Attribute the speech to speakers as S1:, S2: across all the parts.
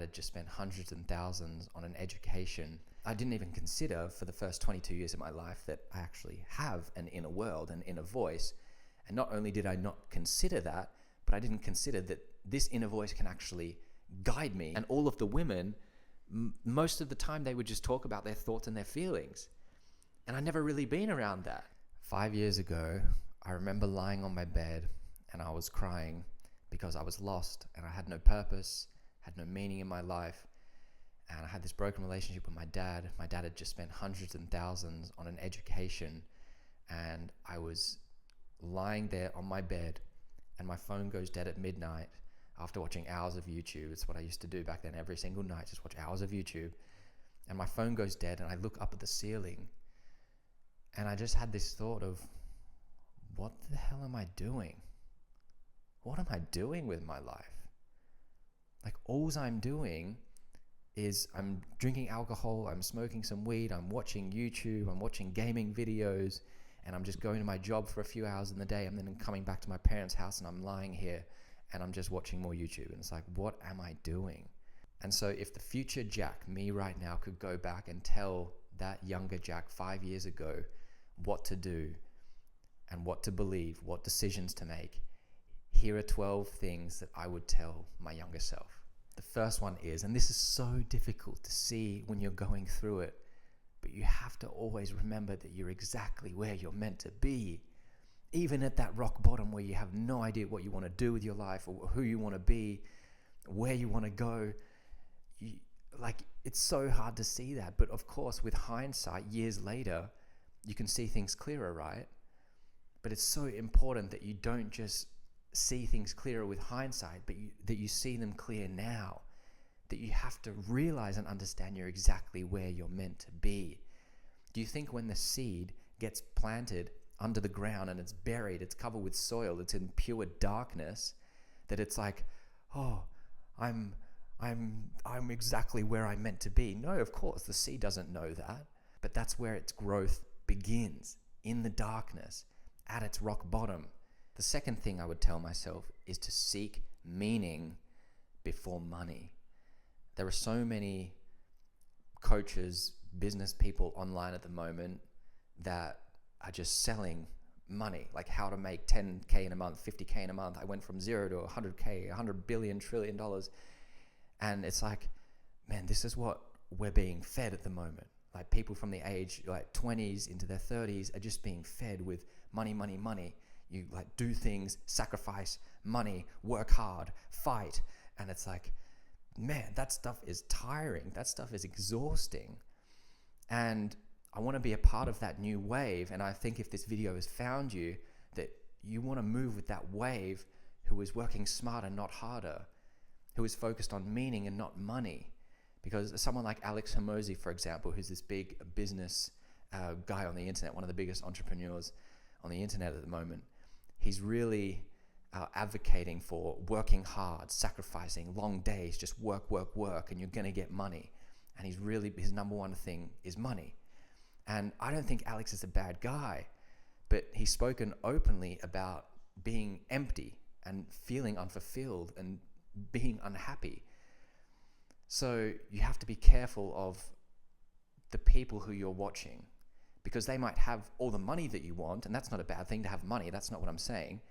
S1: had just spent hundreds and thousands on an education. I didn't even consider for the first 22 years of my life that I actually have an inner world, an inner voice. And not only did I not consider that, but I didn't consider that this inner voice can actually guide me. And all of the women, most of the time, they would just talk about their thoughts and their feelings. And I'd never really been around that. 5 years ago, I remember lying on my bed and I was crying because I was lost and I had no purpose, had no meaning in my life. And I had this broken relationship with my dad. My dad had just spent hundreds and thousands on an education. And I was lying there on my bed and my phone goes dead at midnight after watching hours of YouTube. It's what I used to do back then, every single night, just watch hours of YouTube. And my phone goes dead and I look up at the ceiling and I just had this thought of, what the hell am I doing? What am I doing with my life? Like, all I'm doing is I'm drinking alcohol, I'm smoking some weed, I'm watching YouTube, I'm watching gaming videos, and I'm just going to my job for a few hours in the day, and then coming back to my parents' house and I'm lying here and I'm just watching more YouTube. And it's like, what am I doing? And so if the future Jack, me right now, could go back and tell that younger Jack 5 years ago what to do and what to believe, what decisions to make, here are 12 things that I would tell my younger self. The first one is, and this is so difficult to see when you're going through it, but you have to always remember that you're exactly where you're meant to be. Even at that rock bottom where you have no idea what you want to do with your life or who you want to be, where you want to go, it's so hard to see that. But of course, with hindsight, years later, you can see things clearer, right? But it's so important that you don't just see things clearer with hindsight, but that you see them clear now, that you have to realize and understand you're exactly where you're meant to be. Do you think when the seed gets planted under the ground and it's buried, it's covered with soil, it's in pure darkness, that it's like, oh, I'm exactly where I'm meant to be? No, of course, the seed doesn't know that, but that's where its growth begins, in the darkness, at its rock bottom. The second thing I would tell myself is to seek meaning before money. There are so many coaches, business people online at the moment that are just selling money, like how to make 10K in a month, 50K in a month. I went from 0 to 100K, 100 billion, trillion dollars. And it's like, man, this is what we're being fed at the moment. Like, people from the age like 20s into their 30s are just being fed with money, money, money. You like do things, sacrifice money, work hard, fight. And it's like, man, that stuff is tiring. That stuff is exhausting. And I want to be a part of that new wave. And I think if this video has found you, that you want to move with that wave, who is working smarter, not harder, who is focused on meaning and not money. Because someone like Alex Hormozi, for example, who's this big business guy on the internet, one of the biggest entrepreneurs on the internet at the moment, he's really advocating for working hard, sacrificing long days, just work, and you're going to get money. And his number one thing is money. And I don't think Alex is a bad guy, but he's spoken openly about being empty and feeling unfulfilled and being unhappy. So you have to be careful of the people who you're watching, because they might have all the money that you want, and that's not a bad thing to have money. That's not what I'm saying.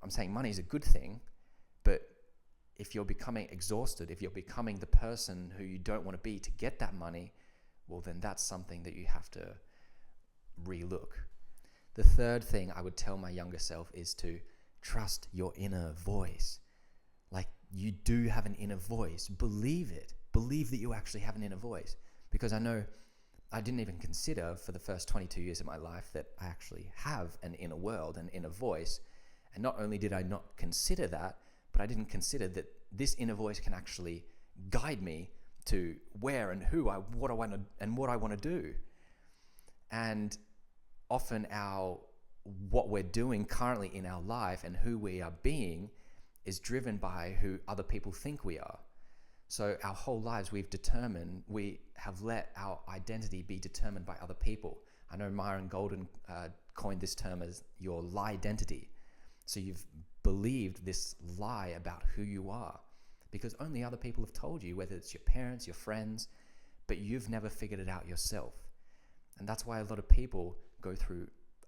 S1: I'm saying money is a good thing, but if you're becoming exhausted, if you're becoming the person who you don't want to be to get that money, well, then that's something that you have to relook. The third thing I would tell my younger self is to trust your inner voice. Like, you do have an inner voice. Believe it. Believe that you actually have an inner voice. Because I know I didn't even consider for the first 22 years of my life that I actually have an inner world, an inner voice. And not only did I not consider that, but I didn't consider that this inner voice can actually guide me to where and what I want to do. And often what we're doing currently in our life and who we are being is driven by who other people think we are. So our whole lives we have let our identity be determined by other people. I know Myron Golden coined this term as your lie identity. So you've believed this lie about who you are. because only other people have told you, whether it's your parents, your friends, but you've never figured it out yourself. And that's why a lot of people go through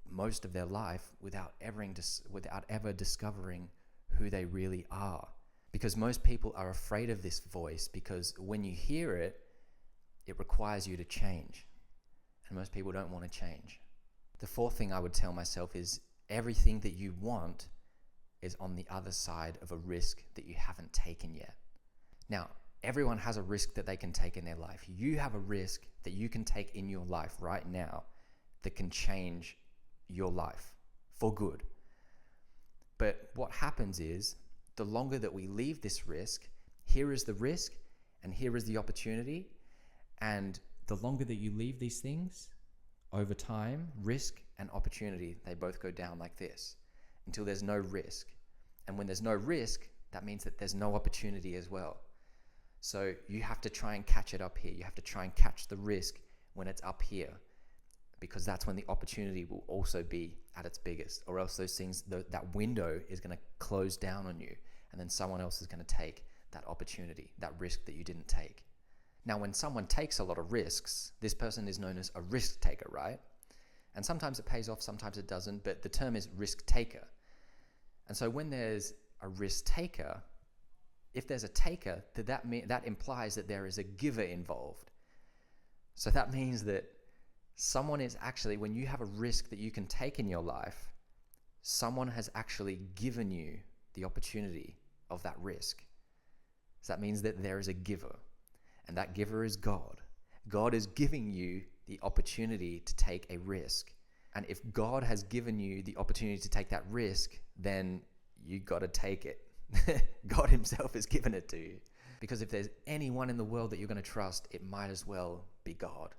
S1: most of their life without ever discovering who they really are. Because most people are afraid of this voice, because when you hear it, it requires you to change. And most people don't want to change. The fourth thing I would tell myself is everything that you want is on the other side of a risk that you haven't taken yet. Now, everyone has a risk that they can take in their life. You have a risk that you can take in your life right now that can change your life for good. But what happens is, the longer that we leave this risk, here is the risk and here is the opportunity. And the longer that you leave these things, over time, risk and opportunity, they both go down like this until there's no risk. And when there's no risk, that means that there's no opportunity as well. So you have to try and catch it up here. You have to try and catch the risk when it's up here, because that's when the opportunity will also be at its biggest, or else those things, that window is going to close down on you, and then someone else is going to take that opportunity, that risk that you didn't take. Now, when someone takes a lot of risks, this person is known as a risk taker, right? And sometimes it pays off, sometimes it doesn't, but the term is risk taker. And so when there's a risk taker, if there's a taker, that implies that there is a giver involved. So that means that someone is actually, when you have a risk that you can take in your life, someone has actually given you the opportunity of that risk. So that means that there is a giver, and that giver is God. God is giving you the opportunity to take a risk. And if God has given you the opportunity to take that risk, then you got to take it. God himself has given it to you. Because if there's anyone in the world that you're going to trust, it might as well be God.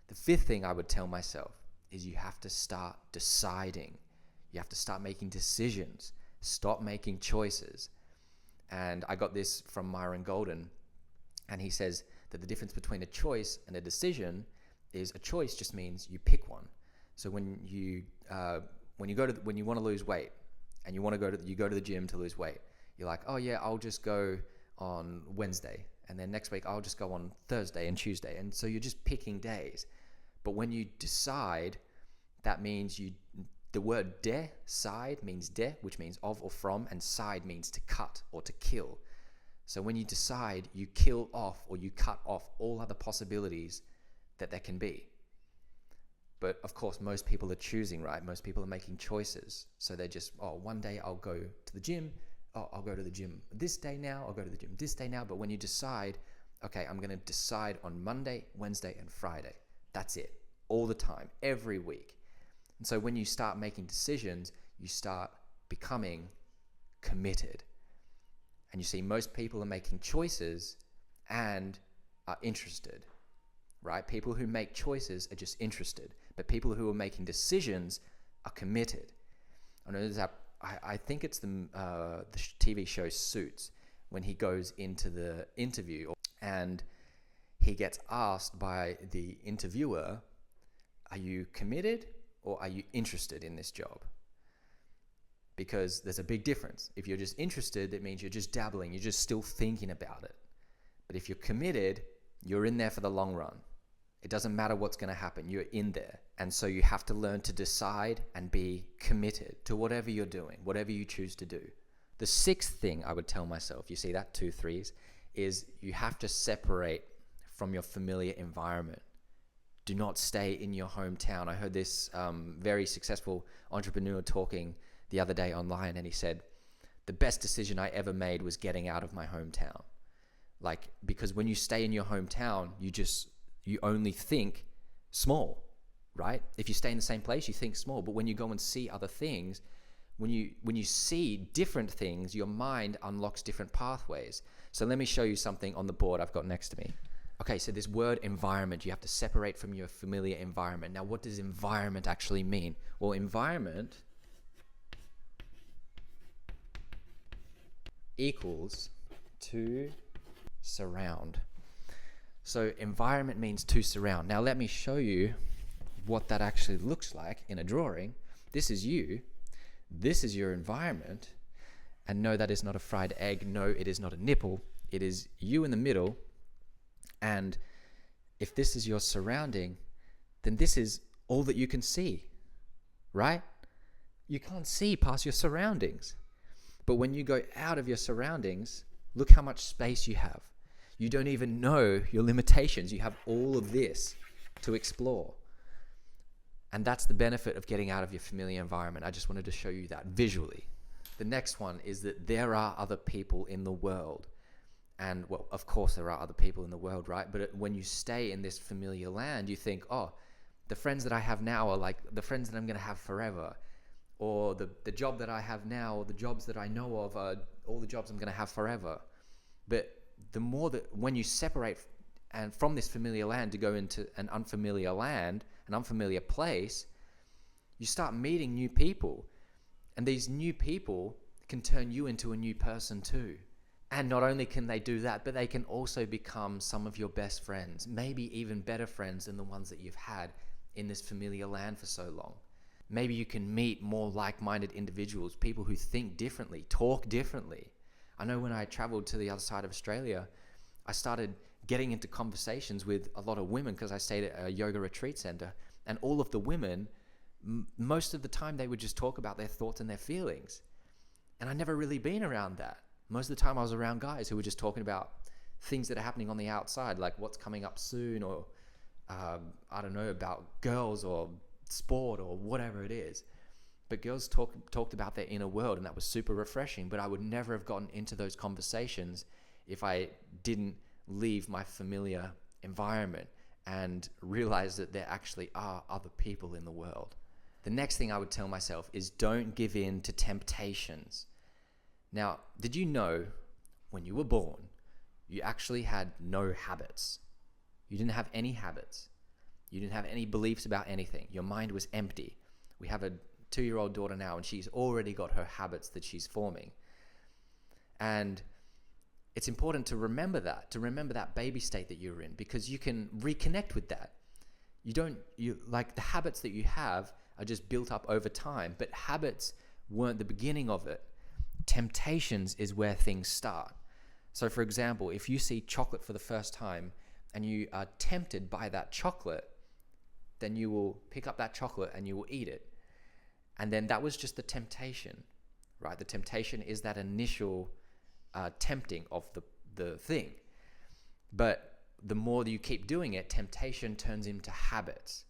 S1: The fifth thing I would tell myself is you have to start deciding. You have to start making decisions. Stop making choices. And I got this from Myron Golden, and he says that the difference between a choice and a decision is a choice just means you pick one. So when you want to lose weight and you go to the gym to lose weight, you're like, oh yeah, I'll just go on Wednesday, and then next week I'll just go on Thursday and Tuesday. And so you're just picking days. But when you decide, that means the word decide means de, which means of or from, and side means to cut or to kill. So when you decide, you kill off or you cut off all other possibilities that there can be. But of course, most people are choosing, right? Most people are making choices. So they're just, one day I'll go to the gym. I'll go to the gym this day now. I'll go to the gym this day now. But when you decide, okay, I'm going to decide on Monday, Wednesday, and Friday. That's it. All the time, every week. And so when you start making decisions, you start becoming committed. And you see, most people are making choices and are interested, right? People who make choices are just interested. But people who are making decisions are committed. I think it's the TV show Suits, when he goes into the interview and he gets asked by the interviewer, are you committed or are you interested in this job? Because there's a big difference. If you're just interested, it means you're just dabbling, you're just still thinking about it. But if you're committed, you're in there for the long run. It doesn't matter what's going to happen, you're in there. And so you have to learn to decide and be committed to whatever you're doing, whatever you choose to do. The sixth thing I would tell myself, you see that, 2 3s, is you have to separate from your familiar environment. Do not stay in your hometown. I heard this very successful entrepreneur talking the other day online, and he said, the best decision I ever made was getting out of my hometown. Because when you stay in your hometown, you only think small, right? If you stay in the same place, you think small. But when you go and see other things, when you see different things, your mind unlocks different pathways. So let me show you something on the board I've got next to me. Okay, so this word environment, you have to separate from your familiar environment. Now, what does environment actually mean? Well, environment equals to surround. So environment means to surround. Now let me show you what that actually looks like in a drawing. This is you. This is your environment. And no, that is not a fried egg. No, it is not a nipple. It is you in the middle, and if this is your surrounding, then this is all that you can see, right? You can't see past your surroundings. But when you go out of your surroundings, look how much space you have. You don't even know your limitations. You have all of this to explore. And that's the benefit of getting out of your familiar environment. I just wanted to show you that visually. The next one is that there are other people in the world. And well, of course there are other people in the world, right? But when you stay in this familiar land, you think, oh, the friends that I have now are like the friends that I'm going to have forever. Or the job that I have now, or the jobs that I know of are all the jobs I'm going to have forever. But the more that when you separate and from this familiar land to go into an unfamiliar land, an unfamiliar place, you start meeting new people. And these new people can turn you into a new person too. And not only can they do that, but they can also become some of your best friends, maybe even better friends than the ones that you've had in this familiar land for so long. Maybe you can meet more like-minded individuals, people who think differently, talk differently. I know when I traveled to the other side of Australia, I started getting into conversations with a lot of women because I stayed at a yoga retreat center, and all of the women, most of the time they would just talk about their thoughts and their feelings. And I'd never really been around that. Most of the time I was around guys who were just talking about things that are happening on the outside, like what's coming up soon, or I don't know, about girls or sport or whatever it is. But girls talked about their inner world, and that was super refreshing. But I would never have gotten into those conversations if I didn't leave my familiar environment and realize that there actually are other people in the world. The next thing I would tell myself is don't give in to temptations. Now, did you know when you were born, you actually had no habits? You didn't have any habits. You didn't have any beliefs about anything. Your mind was empty. We have a 2-year-old daughter now, and she's already got her habits that she's forming. And it's important to remember that baby state that you're in, because you can reconnect with that. You like the habits that you have are just built up over time, but habits weren't the beginning of it. Temptations is where things start. So for example, if you see chocolate for the first time and you are tempted by that chocolate, then you will pick up that chocolate and you will eat it. And then that was just the temptation, right? The temptation is that initial tempting of the thing. But the more that you keep doing it, temptation turns into habits.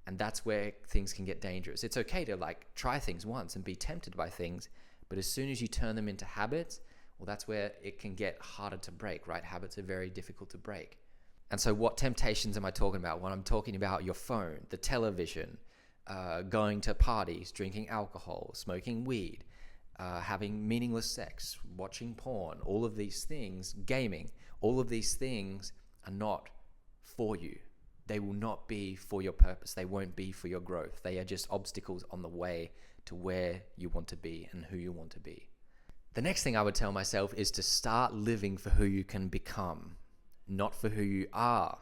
S1: And that's where things can get dangerous. It's okay to try things once and be tempted by things, but as soon as you turn them into habits, well, that's where it can get harder to break, right? Habits are very difficult to break. And so what temptations am I talking about? When I'm talking about your phone, the television, going to parties, drinking alcohol, smoking weed, having meaningless sex, watching porn, all of these things, gaming, all of these things are not for you. They will not be for your purpose. They won't be for your growth. They are just obstacles on the way to where you want to be and who you want to be. The next thing I would tell myself is to start living for who you can become, not for who you are.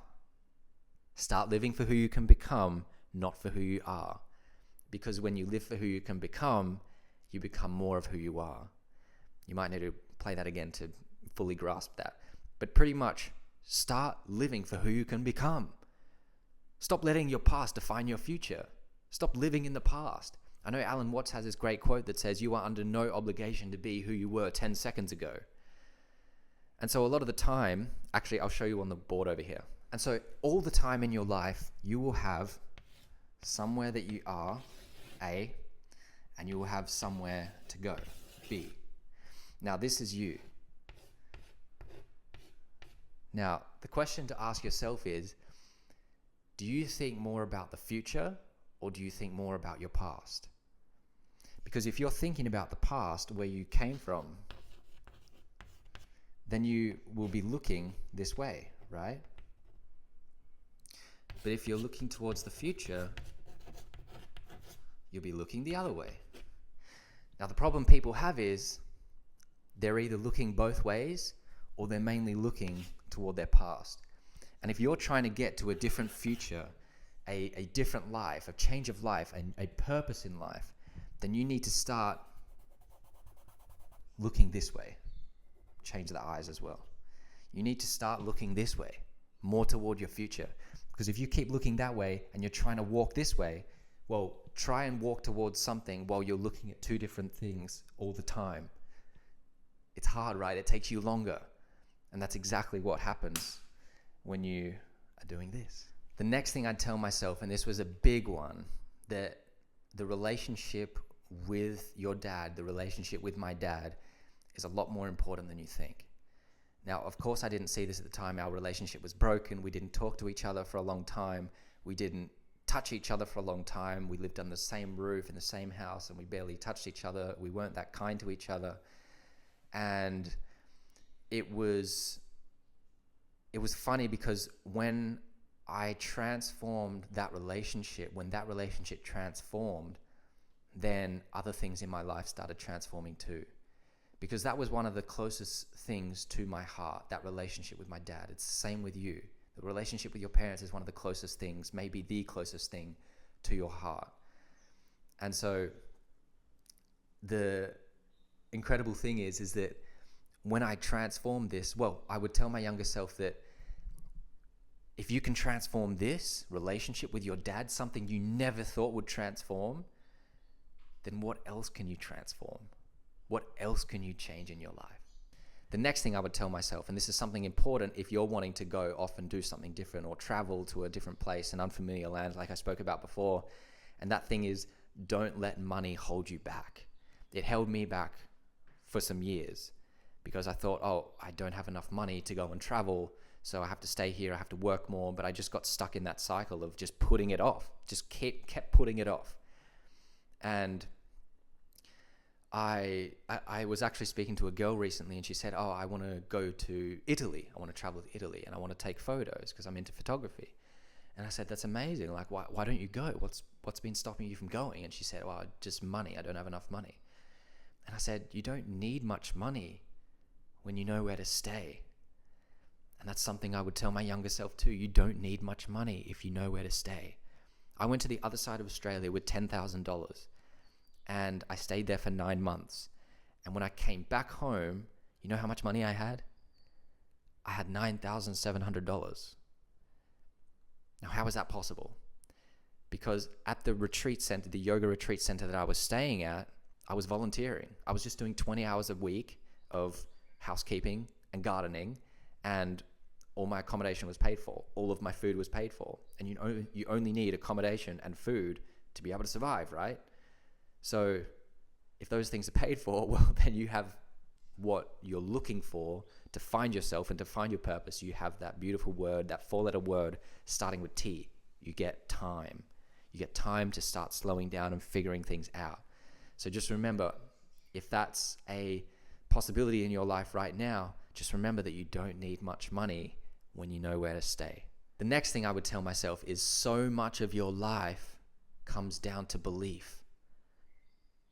S1: Start living for who you can become, not for who you are. Because when you live for who you can become, you become more of who you are. You might need to play that again to fully grasp that. But pretty much, start living for who you can become. Stop letting your past define your future. Stop living in the past. I know Alan Watts has this great quote that says, you are under no obligation to be who you were 10 seconds ago. And so a lot of the time, actually, I'll show you on the board over here. And so all the time in your life, you will have somewhere that you are, A, and you will have somewhere to go, B. Now, this is you. Now, the question to ask yourself is, do you think more about the future or do you think more about your past? Because if you're thinking about the past, where you came from, then you will be looking this way, right? But if you're looking towards the future, you'll be looking the other way. Now, the problem people have is they're either looking both ways or they're mainly looking toward their past. And if you're trying to get to a different future, a different life, a change of life, a purpose in life, then you need to start looking this way. change the eyes as well. You need to start looking this way, more toward your future. Because if you keep looking that way and you're trying to walk this way, well, try and walk towards something while you're looking at two different things all the time. It's hard, right? It takes you longer. And that's exactly what happens when you are doing this. The next thing I'd tell myself, and this was a big one, that the relationship with your dad, the relationship with my dad, is a lot more important than you think. Now, of course, I didn't see this at the time. Our relationship was broken. We didn't talk to each other for a long time. We didn't touch each other for a long time. We lived under the same roof in the same house, and we barely touched each other. We weren't that kind to each other. And it was funny because when I transformed that relationship, when that relationship transformed, then other things in my life started transforming too. Because that was one of the closest things to my heart, that relationship with my dad. It's the same with you. The relationship with your parents is one of the closest things, maybe the closest thing to your heart. And so the incredible thing is that when I transformed this, well, I would tell my younger self that if you can transform this relationship with your dad, something you never thought would transform, then what else can you transform? What else can you change in your life? The next thing I would tell myself, and this is something important if you're wanting to go off and do something different or travel to a different place, an unfamiliar land like I spoke about before, and that thing is, don't let money hold you back. It held me back for some years because I thought, oh, I don't have enough money to go and travel, so I have to stay here, I have to work more, but I just got stuck in that cycle of just putting it off, just kept putting it off. And I was actually speaking to a girl recently, and she said, oh, I want to go to Italy. I want to travel to Italy, and I want to take photos because I'm into photography. And I said, that's amazing. Like, why don't you go? What's been stopping you from going? And she said, well, just money. I don't have enough money. And I said, you don't need much money when you know where to stay. And that's something I would tell my younger self too. You don't need much money if you know where to stay. I went to the other side of Australia with $10,000. And I stayed there for 9 months. And when I came back home, you know how much money I had? I had $9,700. Now, how is that possible? Because at the retreat center, the yoga retreat center that I was staying at, I was volunteering. I was just doing 20 hours a week of housekeeping and gardening, and all my accommodation was paid for. All of my food was paid for. And you only need accommodation and food to be able to survive, right? So if those things are paid for, well, then you have what you're looking for to find yourself and to find your purpose. You have that beautiful word, that 4-letter word starting with T. You get time. You get time to start slowing down and figuring things out. So just remember, if that's a possibility in your life right now, just remember that you don't need much money when you know where to stay. The next thing I would tell myself is so much of your life comes down to belief.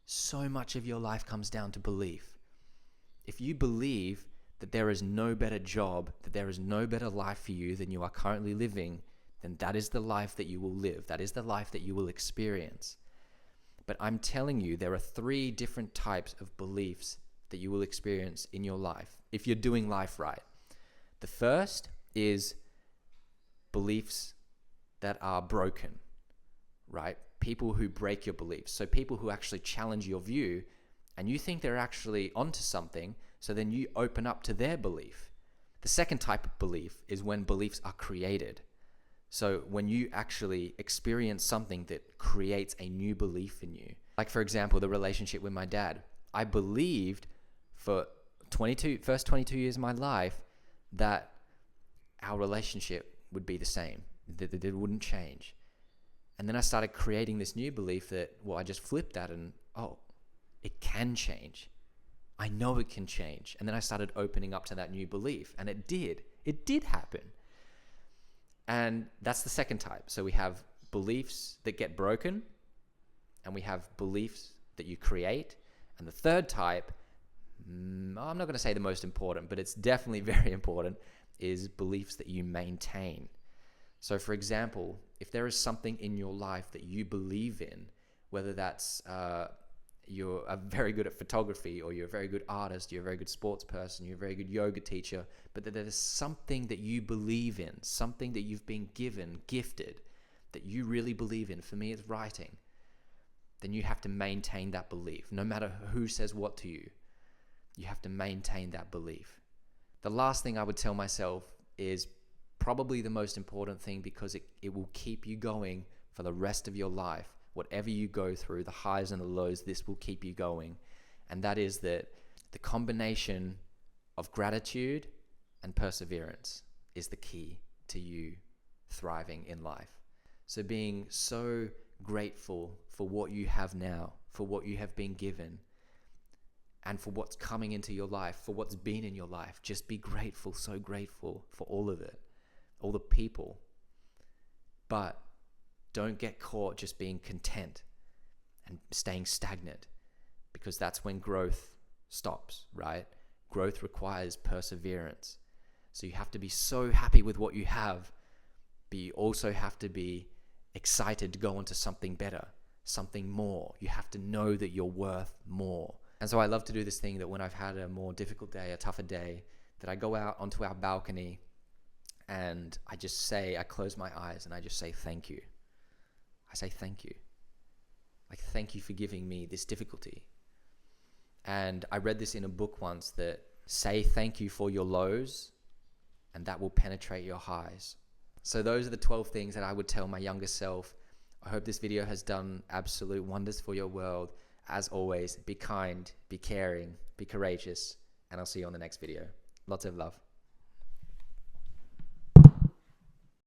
S1: So much of your life comes down to belief. If you believe that there is no better job, that there is no better life for you than you are currently living, then that is the life that you will live. That is the life that you will experience. But I'm telling you, there are 3 different types of beliefs that you will experience in your life if you're doing life right. The first is beliefs that are broken, right? People who break your beliefs. So people who actually challenge your view and you think they're actually onto something, so then you open up to their belief. The second type of belief is when beliefs are created. So when you actually experience something that creates a new belief in you. Like for example, the relationship with my dad. I believed for first 22 years of my life that our relationship would be the same, that it wouldn't change. And then I started creating this new belief that, well, I just flipped that and, oh, it can change. I know it can change. And then I started opening up to that new belief, and it did. It did happen. And that's the second type. So we have beliefs that get broken, and we have beliefs that you create. And the third type, I'm not going to say the most important, but it's definitely very important, is beliefs that you maintain. So for example, if there is something in your life that you believe in, whether that's you're very good at photography, or you're a very good artist, you're a very good sports person, you're a very good yoga teacher, but that there's something that you believe in, something that you've been gifted, that you really believe in. For me, it's writing. Then you have to maintain that belief. No matter who says what to you, you have to maintain that belief. The last thing I would tell myself is probably the most important thing, because it will keep you going for the rest of your life. Whatever you go through, the highs and the lows, this will keep you going. And that is that the combination of gratitude and perseverance is the key to you thriving in life. So being so grateful for what you have now, for what you have been given, and for what's coming into your life, for what's been in your life. Just be grateful, so grateful for all of it, all the people. But don't get caught just being content and staying stagnant, because that's when growth stops, right? Growth requires perseverance. So you have to be so happy with what you have, but you also have to be excited to go into something better, something more. You have to know that you're worth more. And so I love to do this thing that when I've had a more difficult day, a tougher day, that I go out onto our balcony and I close my eyes and I just say thank you. I say thank you. Like, thank you for giving me this difficulty. And I read this in a book once, that say thank you for your lows and that will penetrate your highs. So those are the 12 things that I would tell my younger self. I hope this video has done absolute wonders for your world. As always, be kind, be caring, be courageous, and I'll see you on the next video. Lots of love.